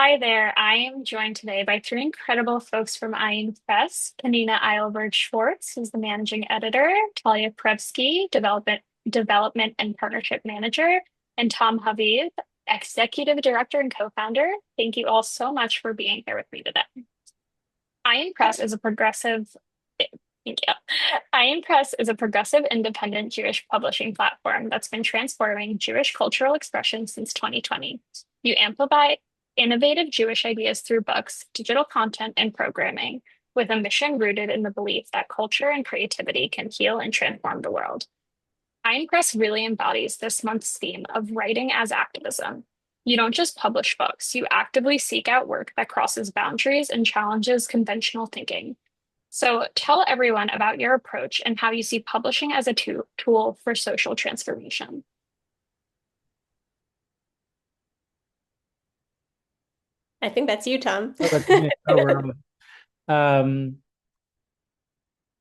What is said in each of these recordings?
Hi there. I am joined today by three incredible folks from Ayin Press. Panina Eilberg-Schwartz, who's the managing editor, Talia Prevsky, development and partnership manager, and Tom Haviv, executive director and co-founder. Thank you all so much for being here with me today. Ayin Press is a progressive Thank you. Ayin Press is a progressive independent Jewish publishing platform that's been transforming Jewish cultural expression since 2020. You amplify innovative Jewish ideas through books, digital content, and programming, with a mission rooted in the belief that culture and creativity can heal and transform the world. Ayin Press really embodies this month's theme of writing as activism. You don't just publish books, you actively seek out work that crosses boundaries and challenges conventional thinking. So tell everyone about your approach and how you see publishing as a tool for social transformation. I think that's you, Tom. Oh, that's me. Oh, we're on. Um,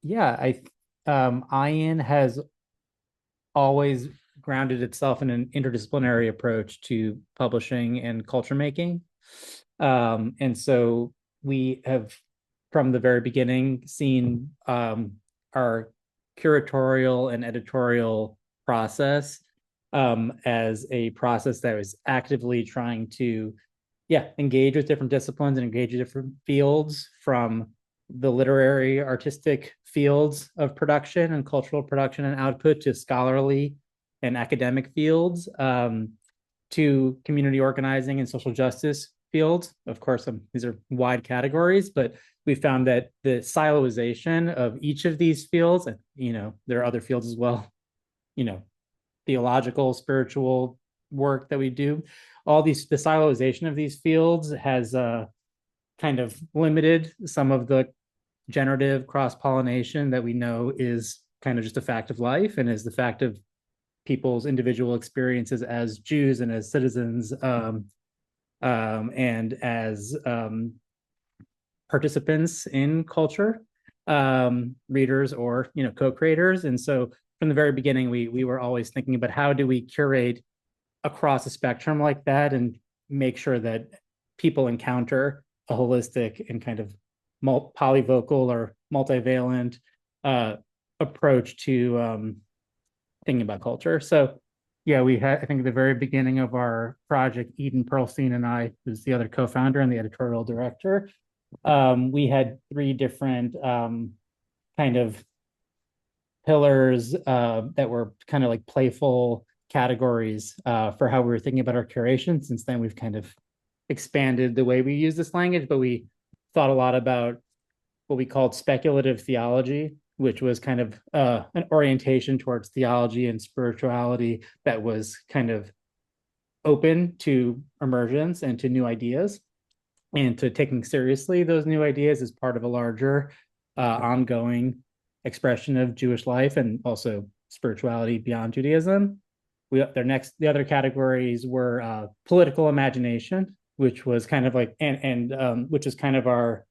yeah, Ayin has always grounded itself in an interdisciplinary approach to publishing and culture making. And so we have, from the very beginning, seen our curatorial and editorial process as a process that was actively trying to engage with different disciplines and engage with different fields, from the literary artistic fields of production and cultural production and output to scholarly and academic fields, to community organizing and social justice fields. Of course, these are wide categories, but we found that the siloization of each of these fields, and there are other fields as well, you know theological, spiritual work that we do, the siloization of these fields has kind of limited some of the generative cross-pollination that we know is kind of just a fact of life and is the fact of people's individual experiences as Jews and as citizens, and as participants in culture, readers or co-creators. And so from the very beginning, we were always thinking about how do we curate across a spectrum like that and make sure that people encounter a holistic and kind of polyvocal or multivalent approach to thinking about culture. So yeah, we had, I think at the very beginning of our project, Eden Pearlstein and I, who's the other co-founder and the editorial director, we had three different kind of pillars that were kind of like playful categories for how we were thinking about our curation. Since then, we've kind of expanded the way we use this language, but we thought a lot about what we called speculative theology, which was kind of an orientation towards theology and spirituality that was kind of open to emergence and to new ideas and to taking seriously those new ideas as part of a larger ongoing expression of Jewish life and also spirituality beyond Judaism. The other categories were political imagination, which was kind of like, and which is kind of our,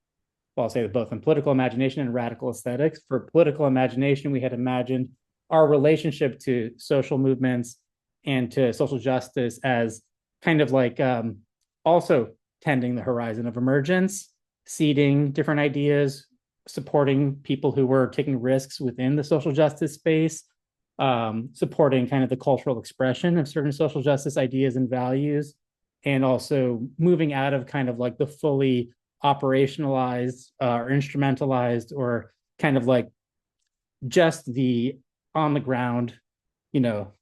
well, I'll say both in political imagination and radical aesthetics. For political imagination, we had imagined our relationship to social movements and to social justice as kind of like also tending the horizon of emergence, seeding different ideas, supporting people who were taking risks within the social justice space, supporting kind of the cultural expression of certain social justice ideas and values, and also moving out of kind of like the fully operationalized or instrumentalized or kind of like just the on the ground, you know,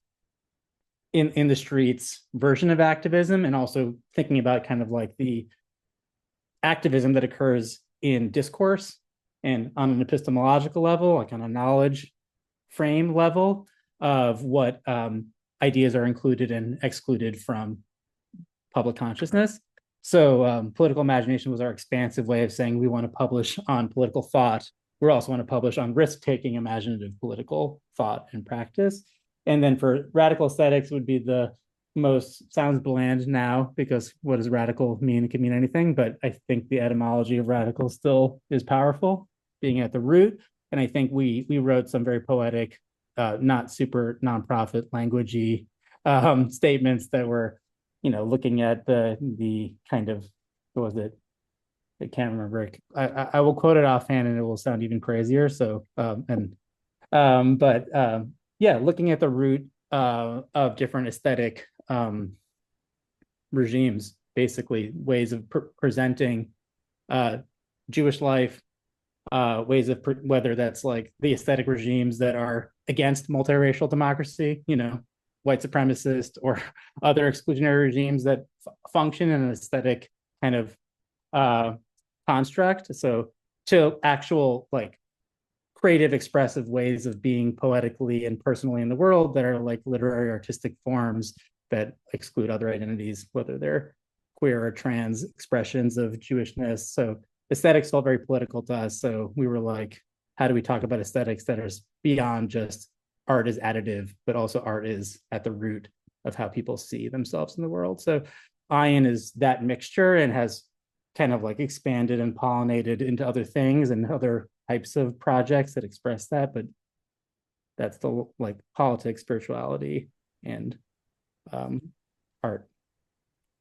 in the streets version of activism, and also thinking about kind of like the activism that occurs in discourse and on an epistemological level, like on a knowledge frame level of what ideas are included and excluded from public consciousness. So political imagination was our expansive way of saying we want to publish on political thought. We also want to publish on risk-taking imaginative political thought and practice. And then for radical aesthetics would be the most, sounds bland now because what does radical mean? It can mean anything, but I think the etymology of radical still is powerful, being at the root. And I think we wrote some very poetic, not super nonprofit languagey statements that were, looking at the kind of what was it? I can't remember. I will quote it offhand and it will sound even crazier. So but yeah, looking at the root of different aesthetic regimes, basically ways of presenting uh, Jewish life, ways of whether that's like the aesthetic regimes that are against multiracial democracy, white supremacist or other exclusionary regimes that function in an aesthetic kind of uh, construct. So to actual like creative, expressive ways of being poetically and personally in the world that are like literary artistic forms that exclude other identities, whether they're queer or trans expressions of Jewishness. So aesthetics felt very political to us. So we were like, how do we talk about aesthetics that are beyond just art is additive, but also art is at the root of how people see themselves in the world. So Ayin is that mixture and has kind of like expanded and pollinated into other things and other types of projects that express that. But that's the like politics, spirituality, and art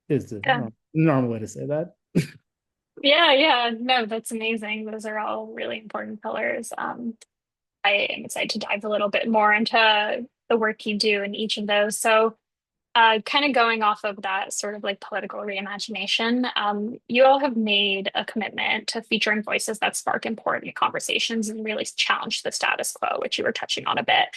is the Yeah. normal way to say that. Yeah, yeah. No, that's amazing. Those are all really important pillars. I am excited to dive a little bit more into the work you do in each of those. So, kind of going off of that sort of like political reimagination, you all have made a commitment to featuring voices that spark important conversations and really challenge the status quo, which you were touching on a bit.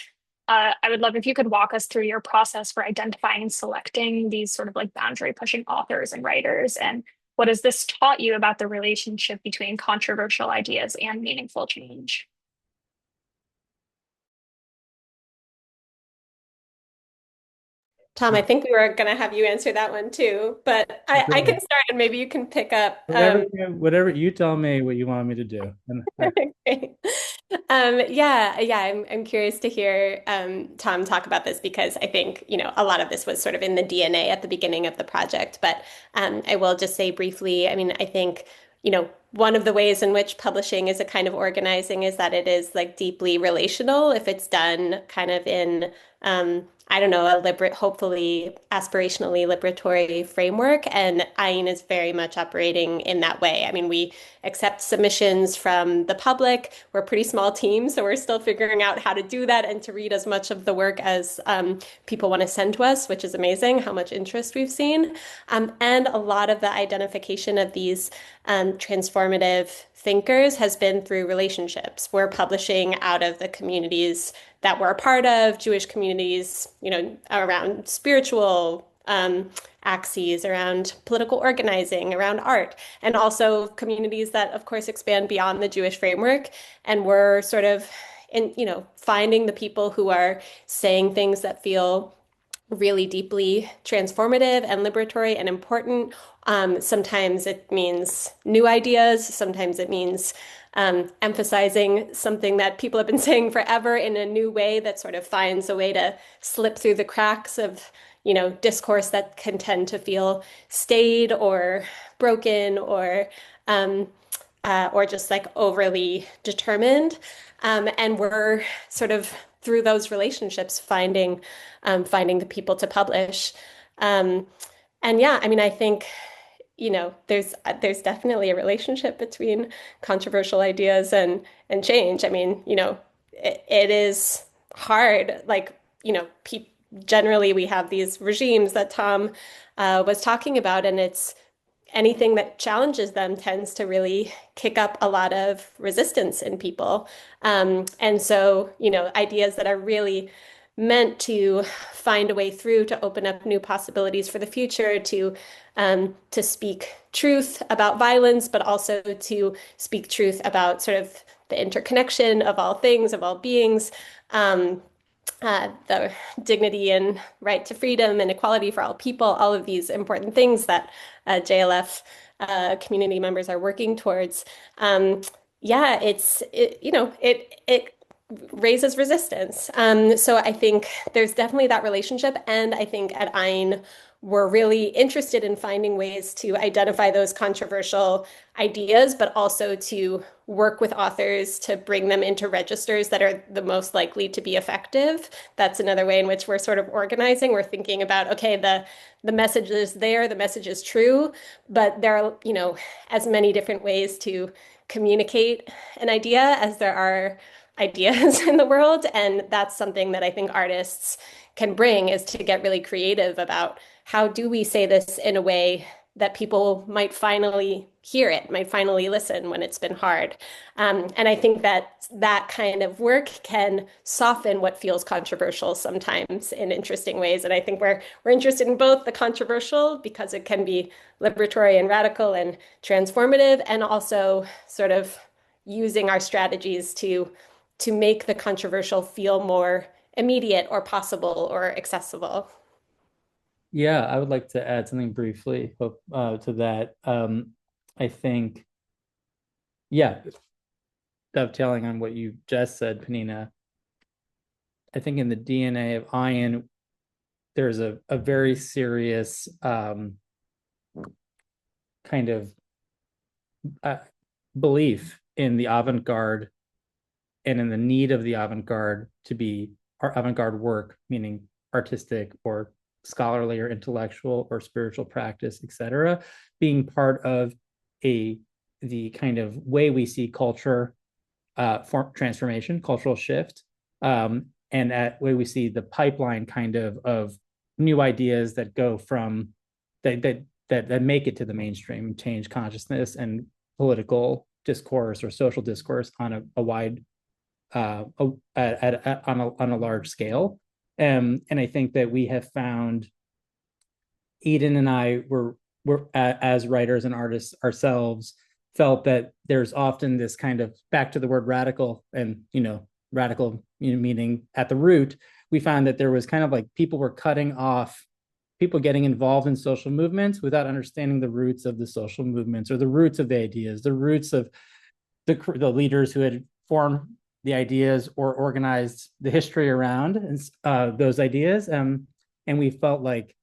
I would love if you could walk us through your process for identifying and selecting these sort of like boundary pushing authors and writers. And what has this taught you about the relationship between controversial ideas and meaningful change? Tom, I think we were going to have you answer that one too, but I can start and maybe you can pick up. Whatever you tell me what you want me to do. And Great. Yeah. I'm curious to hear Tom talk about this because I think, a lot of this was sort of in the DNA at the beginning of the project. But I will just say briefly, I mean, I think, one of the ways in which publishing is a kind of organizing is that it is like deeply relational if it's done kind of in I don't know, a hopefully aspirationally liberatory framework. And Ayin is very much operating in that way. I mean, we accept submissions from the public. We're a pretty small team, so we're still figuring out how to do that and to read as much of the work as people want to send to us, which is amazing how much interest we've seen. And a lot of the identification of these transformative thinkers has been through relationships. We're publishing out of the communities that we're a part of, Jewish communities, around spiritual axes, around political organizing, around art, and also communities that, of course, expand beyond the Jewish framework. And we're sort of finding the people who are saying things that feel really deeply transformative and liberatory and important. Sometimes it means new ideas. Sometimes it means emphasizing something that people have been saying forever in a new way that sort of finds a way to slip through the cracks of, discourse that can tend to feel staid or broken or just like overly determined. And we're sort of through those relationships finding the people to publish. Um, and yeah, I mean, I think there's definitely a relationship between controversial ideas and change. I mean, it is hard. Like, generally we have these regimes that Tom was talking about, and it's anything that challenges them tends to really kick up a lot of resistance in people. And so, ideas that are really meant to find a way through to open up new possibilities for the future, to speak truth about violence, but also to speak truth about sort of the interconnection of all things, of all beings. The dignity and right to freedom and equality for all people, all of these important things that JLF community members are working towards. Yeah, it raises resistance. So I think there's definitely that relationship, and I think at Ayin we're really interested in finding ways to identify those controversial ideas, but also to work with authors to bring them into registers that are the most likely to be effective. That's another way in which we're sort of organizing. We're thinking about, okay, the message is there, the message is true, but there are, as many different ways to communicate an idea as there are ideas in the world. And that's something that I think artists can bring, is to get really creative about how do we say this in a way that people might finally hear it, might finally listen when it's been hard. And I think that that kind of work can soften what feels controversial sometimes in interesting ways. And I think we're interested in both the controversial because it can be liberatory and radical and transformative, and also sort of using our strategies to make the controversial feel more immediate or possible or accessible. Yeah, I would like to add something briefly to that. I think, yeah, dovetailing on what you just said, Panina, I think in the DNA of Ayin, there's a very serious kind of uh, belief in the avant-garde and in the need of the avant-garde to be avant-garde work, meaning artistic or scholarly or intellectual or spiritual practice, etc., being part of the kind of way we see culture form transformation, cultural shift, and at way we see the pipeline kind of new ideas that go from that make it to the mainstream, change consciousness and political discourse or social discourse on a wide on a large scale. And I think that we have found Eden and I were as writers and artists ourselves felt that there's often this kind of back to the word radical and radical meaning at the root. We found that there was kind of like people were cutting off people getting involved in social movements without understanding the roots of the social movements or the roots of the ideas, the roots of the leaders who had formed the ideas or organized the history around those ideas. And we felt like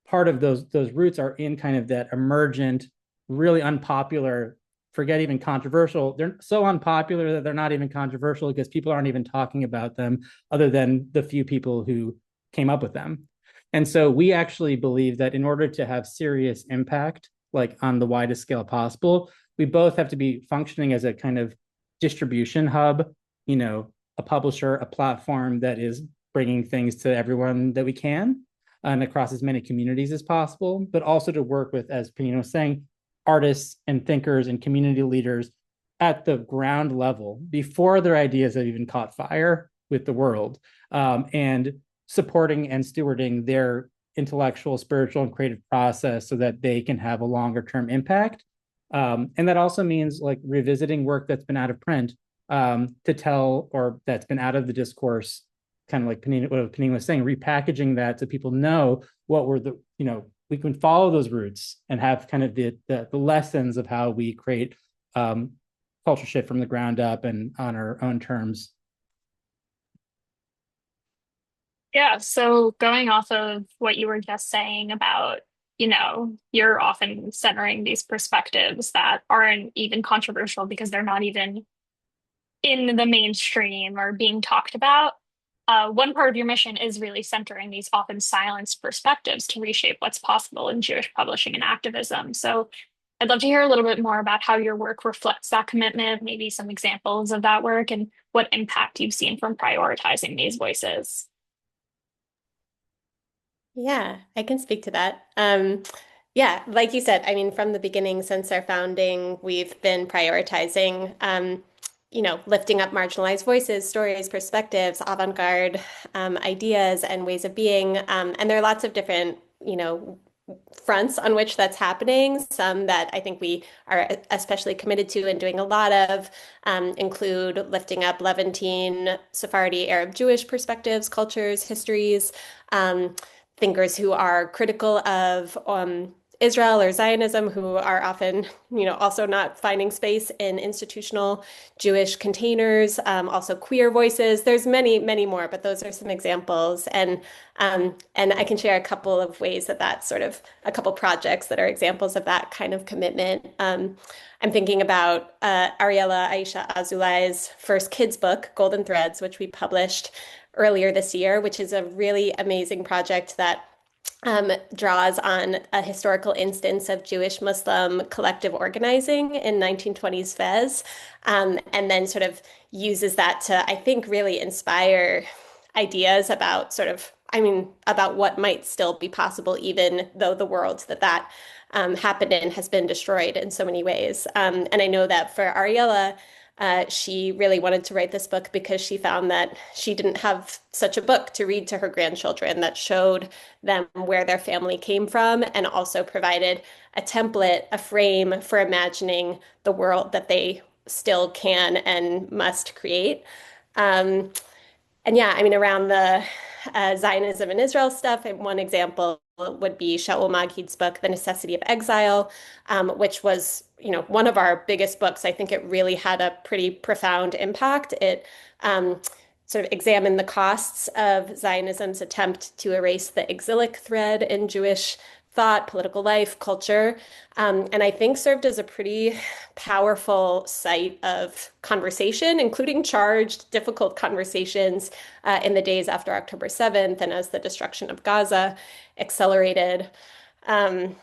part of those roots are in kind of that emergent, really unpopular, forget even controversial. They're so unpopular that they're not even controversial because people aren't even talking about them other than the few people who came up with them. And so we actually believe that in order to have serious impact, like on the widest scale possible, we both have to be functioning as a kind of distribution hub, a publisher, a platform that is bringing things to everyone that we can and across as many communities as possible, but also to work with, as Panino was saying, artists and thinkers and community leaders at the ground level before their ideas have even caught fire with the world, and supporting and stewarding their intellectual, spiritual, and creative process so that they can have a longer term impact. And that also means like revisiting work that's been out of print to tell, or that's been out of the discourse, kind of like what Panina was saying, repackaging that so people know what were we can follow those roots and have kind of the lessons of how we create culture shift from the ground up and on our own terms. Yeah, so going off of what you were just saying about, you're often centering these perspectives that aren't even controversial because they're not even in the mainstream or being talked about. One part of your mission is really centering these often silenced perspectives to reshape what's possible in Jewish publishing and activism. So I'd love to hear a little bit more about how your work reflects that commitment, maybe some examples of that work, and what impact you've seen from prioritizing these voices. Yeah, I can speak to that. Yeah, like you said, I mean, from the beginning, since our founding, we've been prioritizing, lifting up marginalized voices, stories, perspectives, avant-garde ideas, and ways of being. And there are lots of different, fronts on which that's happening. Some that I think we are especially committed to and doing a lot of include lifting up Levantine, Sephardi, Arab, Jewish perspectives, cultures, histories. Thinkers who are critical of Israel or Zionism, who are often, also not finding space in institutional Jewish containers, also queer voices. There's many, many more, but those are some examples. And I can share a couple of ways that sort of a couple projects that are examples of that kind of commitment. I'm thinking about Ariella Aisha Azulay's first kids book, Golden Threads, which we published earlier this year, which is a really amazing project that draws on a historical instance of Jewish Muslim collective organizing in 1920s Fez, and then sort of uses that to, I think, really inspire ideas about about what might still be possible, even though the world that happened in has been destroyed in so many ways. And I know that for Ariella, she really wanted to write this book because she found that she didn't have such a book to read to her grandchildren that showed them where their family came from and also provided a template, a frame for imagining the world that they still can and must create. Um, and yeah, I mean, around the Zionism and Israel stuff, and one example would be Shaul Maghid's book, The Necessity of Exile, which was, one of our biggest books. I think it really had a pretty profound impact. It sort of examined the costs of Zionism's attempt to erase the exilic thread in Jewish thought, political life, culture, and I think served as a pretty powerful site of conversation, including charged, difficult conversations in the days after October 7th and as the destruction of Gaza accelerated. Um,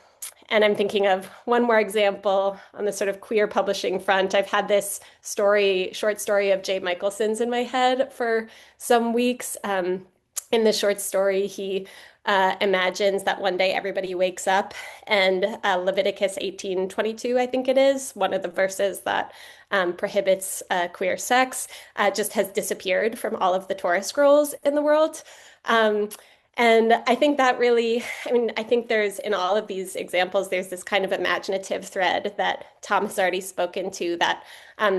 and I'm thinking of one more example on the sort of queer publishing front. I've had this short story of Jay Michelson's in my head for some weeks. In the short story, he imagines that one day everybody wakes up and Leviticus 18:22, I think it is, one of the verses that prohibits queer sex, just has disappeared from all of the Torah scrolls in the world. Um, and I think that really, I mean, I think there's in all of these examples, there's this kind of imaginative thread that Tom has already spoken to that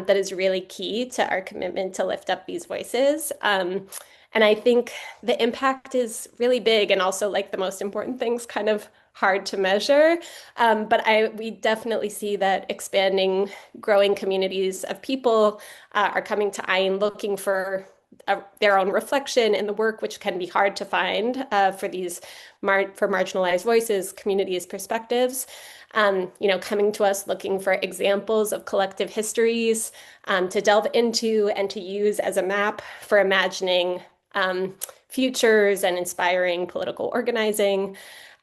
is really key to our commitment to lift up these voices. And I think the impact is really big and also like the most important things kind of hard to measure. But we definitely see that expanding, growing communities of people are coming to Ayin looking for their own reflection in the work, which can be hard to find for for marginalized voices, communities, perspectives. Coming to us looking for examples of collective histories to delve into and to use as a map for imagining futures and inspiring political organizing.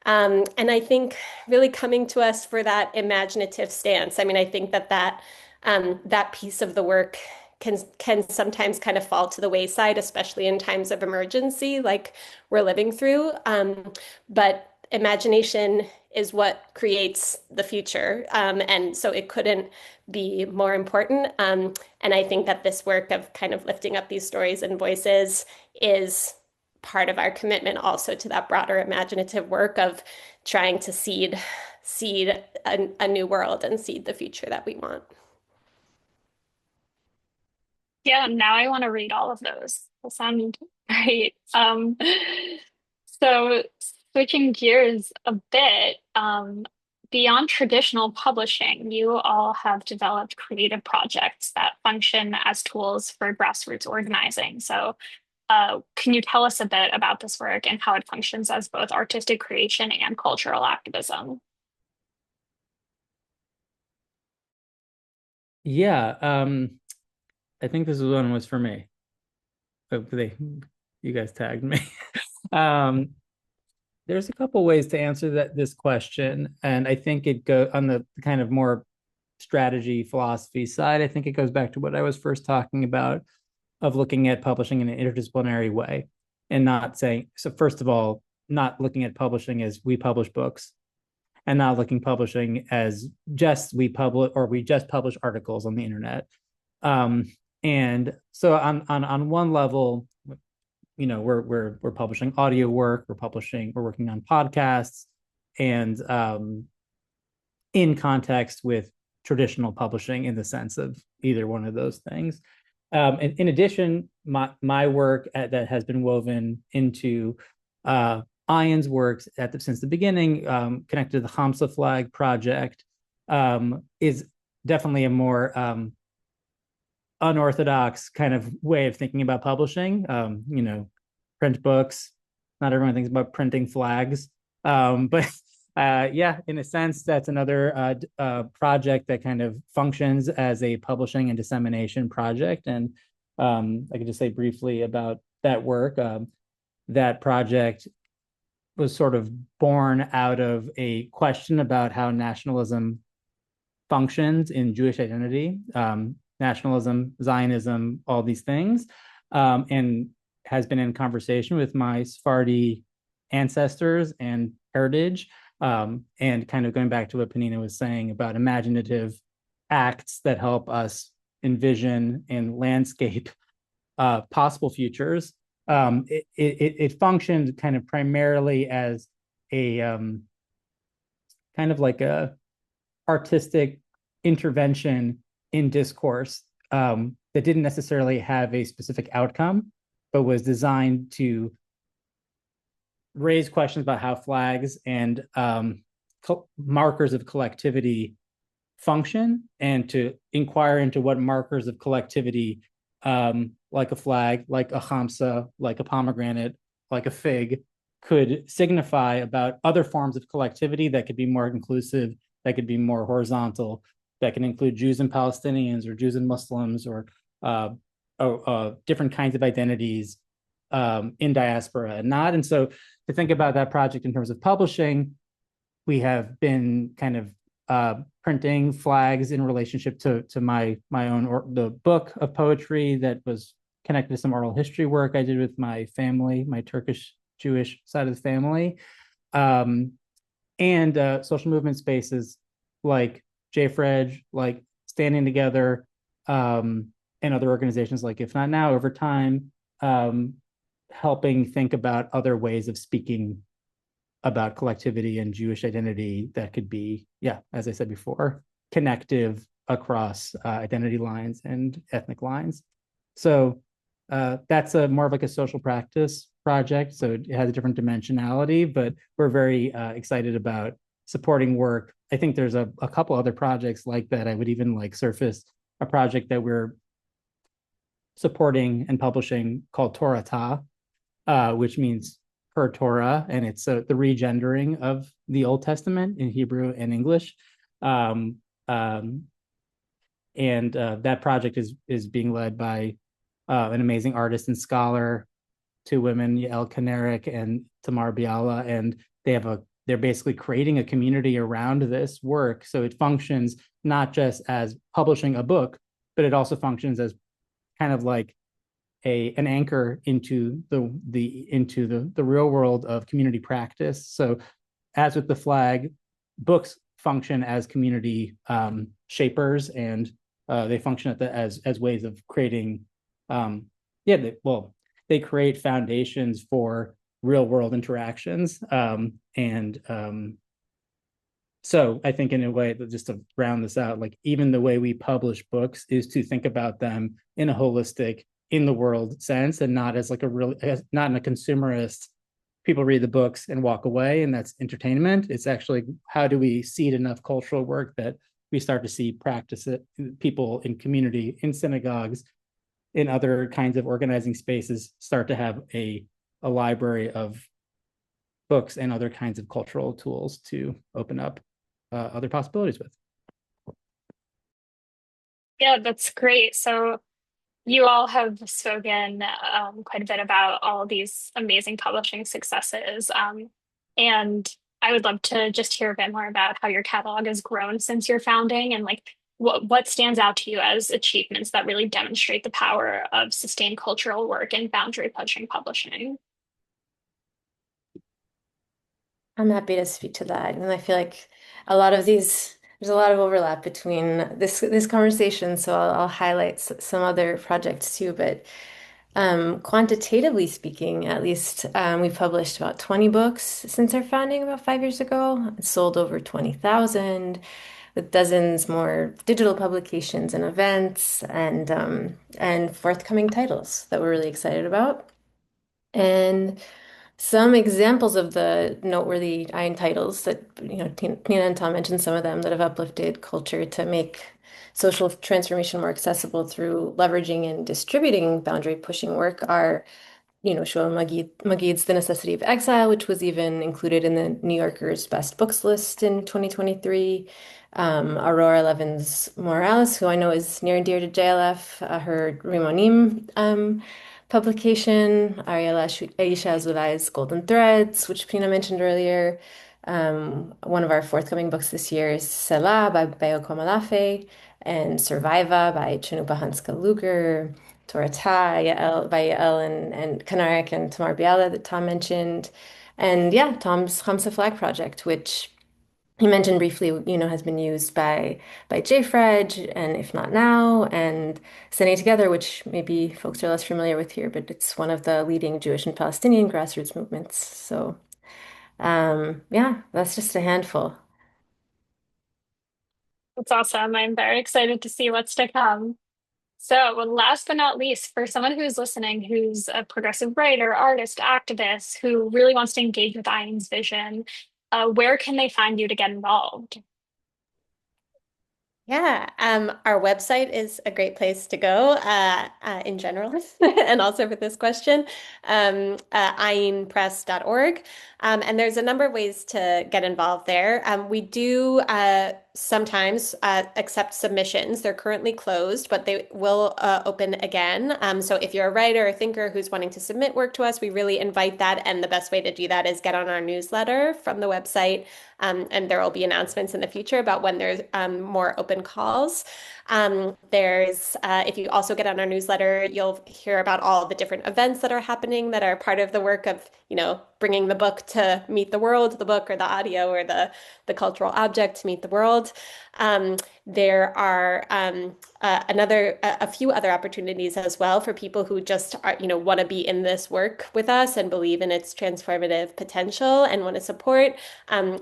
And I think really coming to us for that imaginative stance. I mean, I think that piece of the work can sometimes kind of fall to the wayside, especially in times of emergency like we're living through. But imagination is what creates the future. And so it couldn't be more important. And I think that this work of kind of lifting up these stories and voices is part of our commitment also to that broader imaginative work of trying to seed a new world and seed the future that we want. Yeah, now I want to read all of those. They sound great. So switching gears a bit, beyond traditional publishing, you all have developed creative projects that function as tools for grassroots organizing. So, can you tell us a bit about this work and how it functions as both artistic creation and cultural activism? Yeah, I think this one was for me. But you guys tagged me. Um, there's a couple ways to answer this question, and I think it go on the kind of more strategy philosophy side. I think it goes back to what I was first talking about of looking at publishing in an interdisciplinary way and not saying so. First of all, not looking at publishing as we publish books and not looking publishing as just we just publish articles on the internet. And so on one level, we're publishing audio work, we're working on podcasts, and in context with traditional publishing in the sense of either one of those things. In addition, my work that has been woven into Ayin's works since the beginning, connected to the Hamsa Flag project, is definitely a more unorthodox kind of way of thinking about publishing. Print books. Not everyone thinks about printing flags, but yeah, in a sense, that's another project that kind of functions as a publishing and dissemination project. And I could just say briefly about that work. That project was sort of born out of a question about how nationalism functions in Jewish identity, nationalism, Zionism, all these things, and has been in conversation with my Sephardi ancestors and heritage, and kind of going back to what Panina was saying about imaginative acts that help us envision and landscape possible futures. It functioned kind of primarily as a kind of like a artistic intervention in discourse, that didn't necessarily have a specific outcome, but was designed to raise questions about how flags and markers of collectivity function, and to inquire into what markers of collectivity, like a flag, like a hamsa, like a pomegranate, like a fig, could signify about other forms of collectivity that could be more inclusive, that could be more horizontal, that can include Jews and Palestinians, or Jews and Muslims, or different kinds of identities in diaspora and not. And so to think about that project in terms of publishing, we have been kind of printing flags in relationship to my own, or the book of poetry that was connected to some oral history work I did with my family, my Turkish Jewish side of the family, and social movement spaces like JFREG, like Standing Together, and other organizations like If Not Now, Over Time, helping think about other ways of speaking about collectivity and Jewish identity that could be, yeah, as I said before, connective across identity lines and ethnic lines. So that's a more of like a social practice project. So it has a different dimensionality, but we're very excited about supporting work. I think there's a couple other projects like that. I would even like surface a project that we're supporting and publishing called Torah Ta, which means per Torah, and it's the regendering of the Old Testament in Hebrew and English. Um, um, and that project is being led by an amazing artist and scholar, two women, Yael Kanerik and Tamar Biala, and they're basically creating a community around this work. So it functions not just as publishing a book, but it also functions as kind of like an anchor into the real world of community practice. So as with the flag, books function as community shapers, and they function as ways of creating they create foundations for real world interactions, and so I think in a way, just to round this out, like even the way we publish books is to think about them in a holistic, in the world sense, and not as like not in a consumerist, people read the books and walk away and that's entertainment. It's actually, how do we seed enough cultural work that we start to see practice it, people in community, in synagogues, in other kinds of organizing spaces, start to have a library of books and other kinds of cultural tools to open up other possibilities with. Yeah, that's great. So you all have spoken quite a bit about all these amazing publishing successes. And I would love to just hear a bit more about how your catalog has grown since your founding, and like what stands out to you as achievements that really demonstrate the power of sustained cultural work and boundary pushing publishing. I'm happy to speak to that. And I feel like a lot of these, there's a lot of overlap between this conversation. So I'll highlight some other projects too. But quantitatively speaking, at least, we've published about 20 books since our founding about 5 years ago. It's sold over 20,000, with dozens more digital publications and events, and forthcoming titles that we're really excited about. And Some examples of the noteworthy Ayin titles that, Nina and Tom mentioned some of them that have uplifted culture to make social transformation more accessible through leveraging and distributing boundary pushing work are Shua Magid's The Necessity of Exile, which was even included in the New Yorker's Best Books list in 2023. Aurora Levin's Morales, who I know is near and dear to JLF, her Rimonim publication, Aisha Azulai's Golden Threads, which Pina mentioned earlier. One of our forthcoming books this year is Selah by Bayo Komalafe and Surviva by Chinupa Hanska Luger. Torata, Yael, by Yael and Kanarik and Tamar Biala that Tom mentioned. And yeah, Tom's Hamsa Flag Project, which he mentioned briefly, has been used by JFreg and If Not Now and Standing Together, which maybe folks are less familiar with here, but it's one of the leading Jewish and Palestinian grassroots movements. So yeah, that's just a handful. That's awesome. I'm very excited to see what's to come. So, well, last but not least, for someone who's listening, who's a progressive writer, artist, activist, who really wants to engage with Iron's vision, where can they find you to get involved? Yeah, our website is a great place to go in general, and also for this question, ayinpress.org. And there's a number of ways to get involved there. We do sometimes accept submissions. They're currently closed, but they will open again. So if you're a writer or thinker who's wanting to submit work to us, we really invite that. And the best way to do that is get on our newsletter from the website. And there will be announcements in the future about when there's more open calls. If you also get on our newsletter, you'll hear about all the different events that are happening that are part of the work of, bringing the book to meet the world, the book or the audio or the cultural object to meet the world. There are a few other opportunities as well for people who just are, want to be in this work with us and believe in its transformative potential and want to support.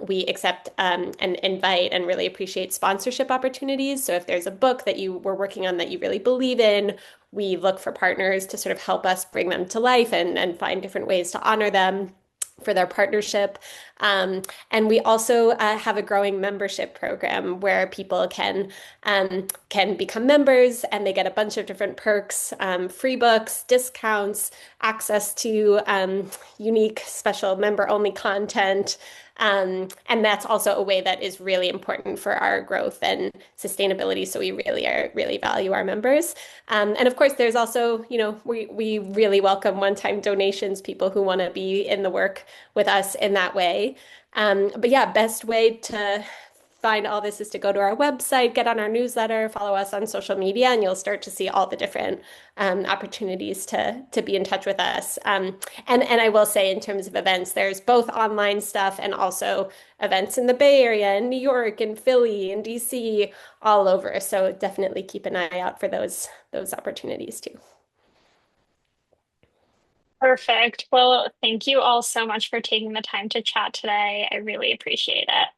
We accept and invite and really appreciate sponsorship opportunities. So if there's a book that you were working on that you really believe in, we look for partners to sort of help us bring them to life and find different ways to honor them for their partnership. And we also have a growing membership program where people can become members and they get a bunch of different perks, free books, discounts, access to unique, special member-only content. And that's also a way that is really important for our growth and sustainability. So we really value our members. And of course, there's also, we really welcome one-time donations, people who want to be in the work with us in that way. But yeah, best way to find all this is to go to our website, get on our newsletter, follow us on social media, and you'll start to see all the different opportunities to be in touch with us. And I will say, in terms of events, there's both online stuff and also events in the Bay Area, in New York, in Philly, in DC, all over. So definitely keep an eye out for those opportunities too. Perfect. Well, thank you all so much for taking the time to chat today. I really appreciate it.